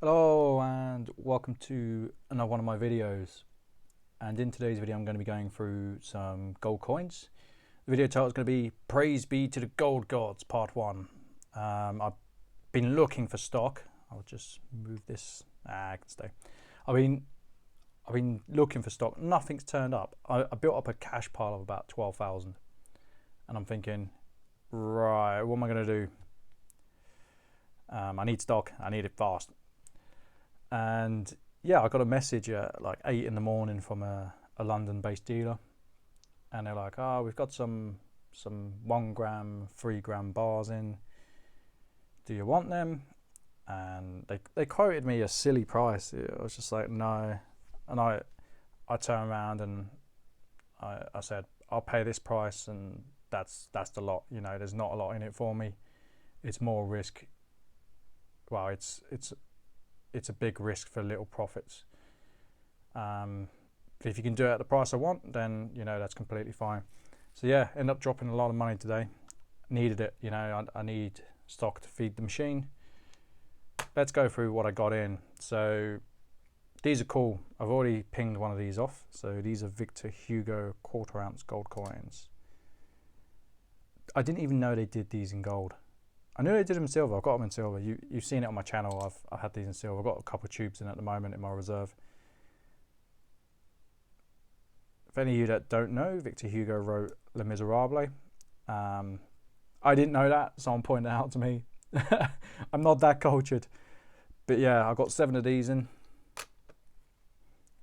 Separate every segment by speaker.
Speaker 1: Hello and welcome to another one of my videos, and in today's video I'm going to be going through some gold coins. The video title is going to be Praise Be to the Gold Gods Part 1. I've been looking for stock. I'll just move this. I can stay. I've been looking for stock. Nothing's turned up. I built up a cash pile of about 12,000 and I'm thinking, right, what am I going to do? I need stock. I need it fast. And yeah, I got a message at like 8 in the morning from a London-based dealer, and they're like, "Oh, we've got some 1 gram, 3 gram bars in. Do you want them?" And they quoted me a silly price. I was just like, no. And I turned around and I said, I'll pay this price, and that's the lot. You know, there's not a lot in it for me. It's more risk. Well, it's a big risk for little profits. But if you can do it at the price I want, then you know that's completely fine. So yeah, end up dropping a lot of money today. Needed it, you know. I need stock to feed the machine. Let's go through what I got in. So these are cool. I've already pinged one of these off. So these are Victor Hugo 1/4 ounce gold coins. I didn't even know they did these in gold. I knew they did them in silver. I've got them in silver. You've seen it on my channel. I've had these in silver. I've got a couple of tubes in at the moment in my reserve. For any of you that don't know, Victor Hugo wrote Les Miserables. I didn't know that. Someone pointed it out to me. I'm not that cultured. But yeah, I got 7 of these in.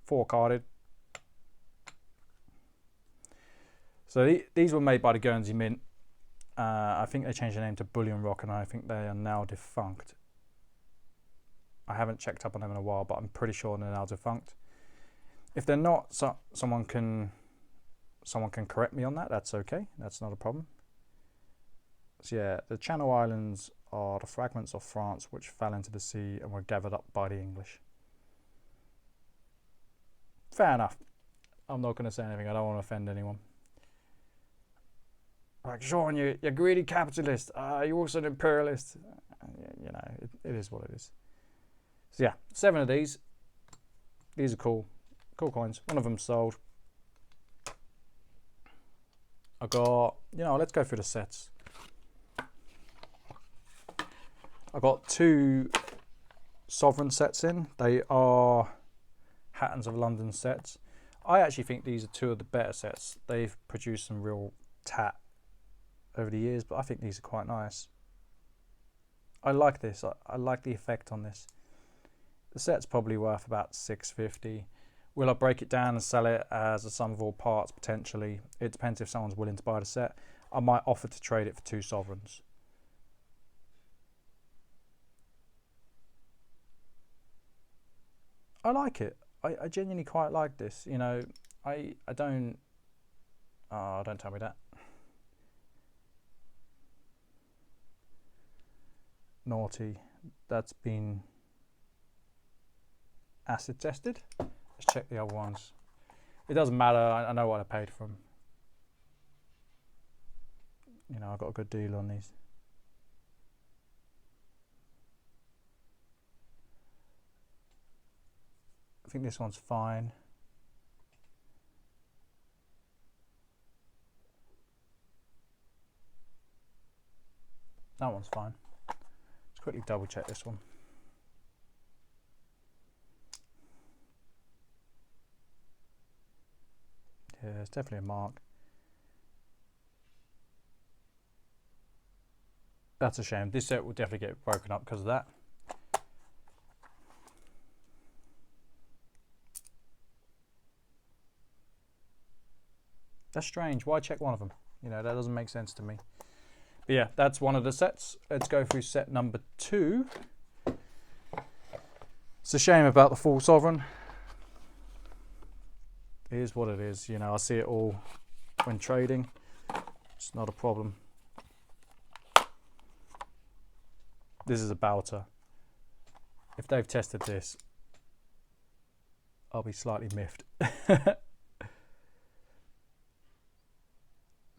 Speaker 1: 4 carded. So these were made by the Guernsey Mint. I think they changed the name to Bullion Rock, and I think they are now defunct. I haven't checked up on them in a while, but I'm pretty sure they're now defunct. If they're not, someone can correct me on that. That's okay. That's not a problem. So yeah, the Channel Islands are the fragments of France which fell into the sea and were gathered up by the English. Fair enough. I'm not going to say anything. I don't want to offend anyone. Like, Sean, you're greedy capitalist. You're also an imperialist. You know, it is what it is. So yeah, 7 of these. These are cool. Cool coins. One of them sold. I got, you know, let's go through the sets. I got 2 sovereign sets in. They are Hattons of London sets. I actually think these are 2 of the better sets. They've produced some real tat over the years, but I think these are quite nice. I like this. I like the effect on this. The set's probably worth about $6.50. Will I break it down and sell it as a sum of all parts? Potentially. It depends if someone's willing to buy the set. I might offer to trade it for 2 sovereigns. I like it. I genuinely quite like this. You know, I don't... Oh, don't tell me that. Naughty. That's been acid tested. Let's check the other ones. It doesn't matter. I know what I paid for them. You know, I got a good deal on these. I think this one's fine. That one's fine. Let's quickly double check this one. Yeah, it's definitely a mark. That's a shame. This set will definitely get broken up because of that. That's strange. Why check one of them? You know, that doesn't make sense to me. But yeah, that's one of the sets. Let's go through set number 2. It's a shame about the full sovereign. It is what it is. You know, I see it all when trading. It's not a problem. This is a Bouter. If they've tested this, I'll be slightly miffed.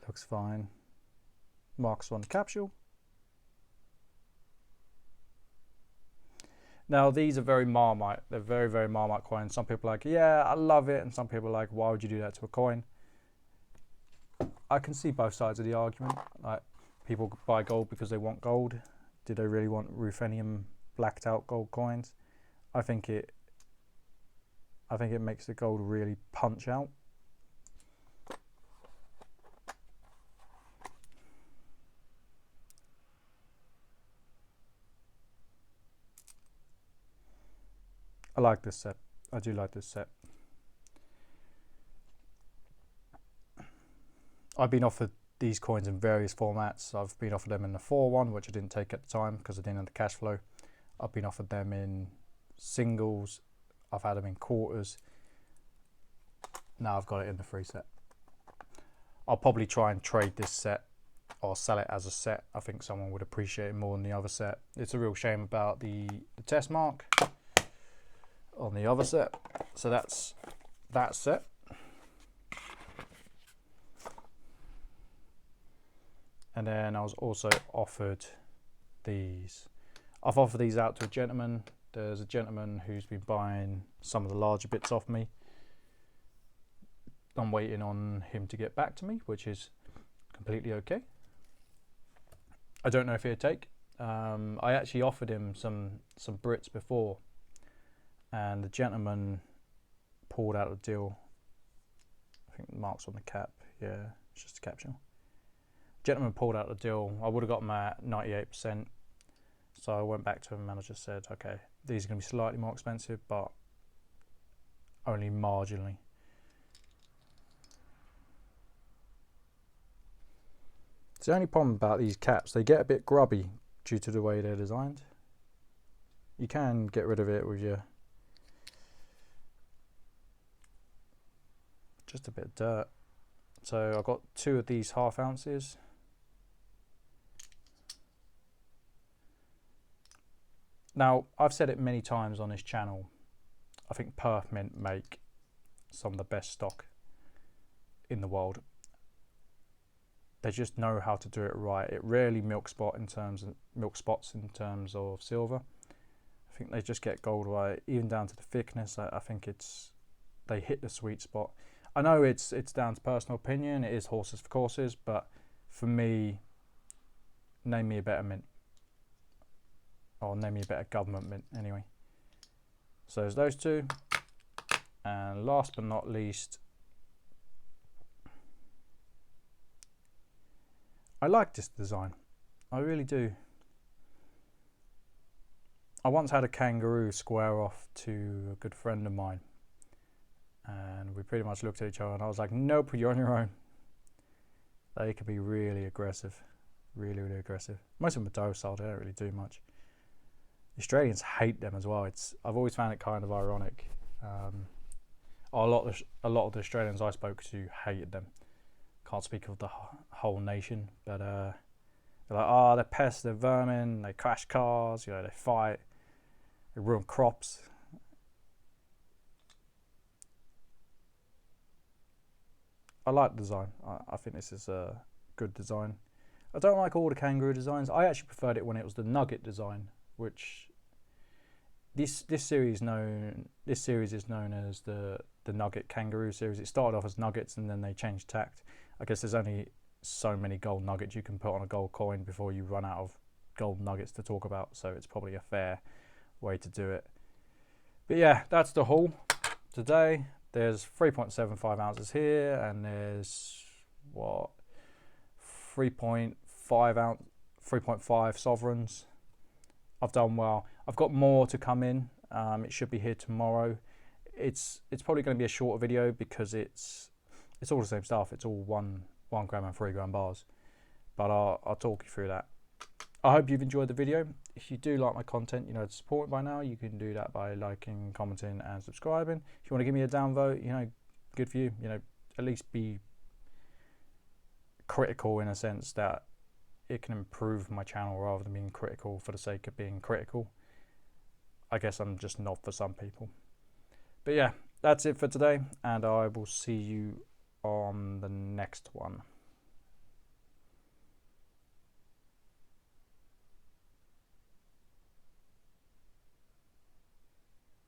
Speaker 1: Looks fine. Marks on the capsule. Now these are very Marmite. They're very, very Marmite coins. Some people are like, yeah, I love it, and some people are like, why would you do that to a coin? I can see both sides of the argument. Like, people buy gold because they want gold. Do they really want ruthenium blacked out gold coins? I think it makes the gold really punch out. I like this set. I do like this set. I've been offered these coins in various formats. I've been offered them in the 4-1, which I didn't take at the time because I didn't have the cash flow. I've been offered them in singles. I've had them in quarters. Now I've got it in the free set. I'll probably try and trade this set or sell it as a set. I think someone would appreciate it more than the other set. It's a real shame about the test mark on the other set. So that's that set. And then I was also offered these. I've offered these out to a gentleman. There's a gentleman who's been buying some of the larger bits off me. I'm waiting on him to get back to me, which is completely okay. I don't know if he'll take. I actually offered him some Brits before, and the gentleman pulled out a deal. I think the mark's on the cap. Yeah, it's just a capsule. Gentleman pulled out the deal. I would have got them at 98%. So I went back to him and I just said, okay, these are going to be slightly more expensive, but only marginally. It's the only problem about these caps. They get a bit grubby due to the way they're designed. You can get rid of it with your just a bit of dirt. So I've got 2 of these ½ ounces. Now, I've said it many times on this channel, I think Perth Mint make some of the best stock in the world. They just know how to do it right. It rarely milk spots in terms of silver. I think they just get gold right, even down to the thickness. I think they hit the sweet spot. I know it's down to personal opinion. It is horses for courses, but for me, name me a better mint. Or name me a better government mint anyway. So there's those 2. And last but not least, I like this design. I really do. I once had a kangaroo square off to a good friend of mine. And we pretty much looked at each other and I was like, nope, you're on your own. They can be really aggressive. Really, really aggressive. Most of them are docile, they don't really do much. Australians hate them as well. I've always found it kind of ironic. A lot of the Australians I spoke to hated them. Can't speak of the whole nation, but they're like, oh, they're pests, they're vermin, they crash cars, they fight, they ruin crops. I like the design. I think this is a good design. I don't like all the kangaroo designs. I actually preferred it when it was the nugget design, which this series is known as the nugget kangaroo series. It started off as nuggets and then they changed tact. I guess there's only so many gold nuggets you can put on a gold coin before you run out of gold nuggets to talk about, so it's probably a fair way to do it. But yeah, that's the haul today. There's 3.75 ounces here, and there's 3.5 sovereigns. I've done well. I've got more to come in. It should be here tomorrow. It's probably going to be a shorter video because it's all the same stuff. It's all 1 gram and 3 gram bars. But I'll talk you through that. I hope you've enjoyed the video. If you do like my content, to support it by now, you can do that by liking, commenting and subscribing. If you want to give me a downvote, good for you. At least be critical in a sense that it can improve my channel rather than being critical for the sake of being critical. I guess I'm just not for some people. But yeah, that's it for today, and I will see you on the next one.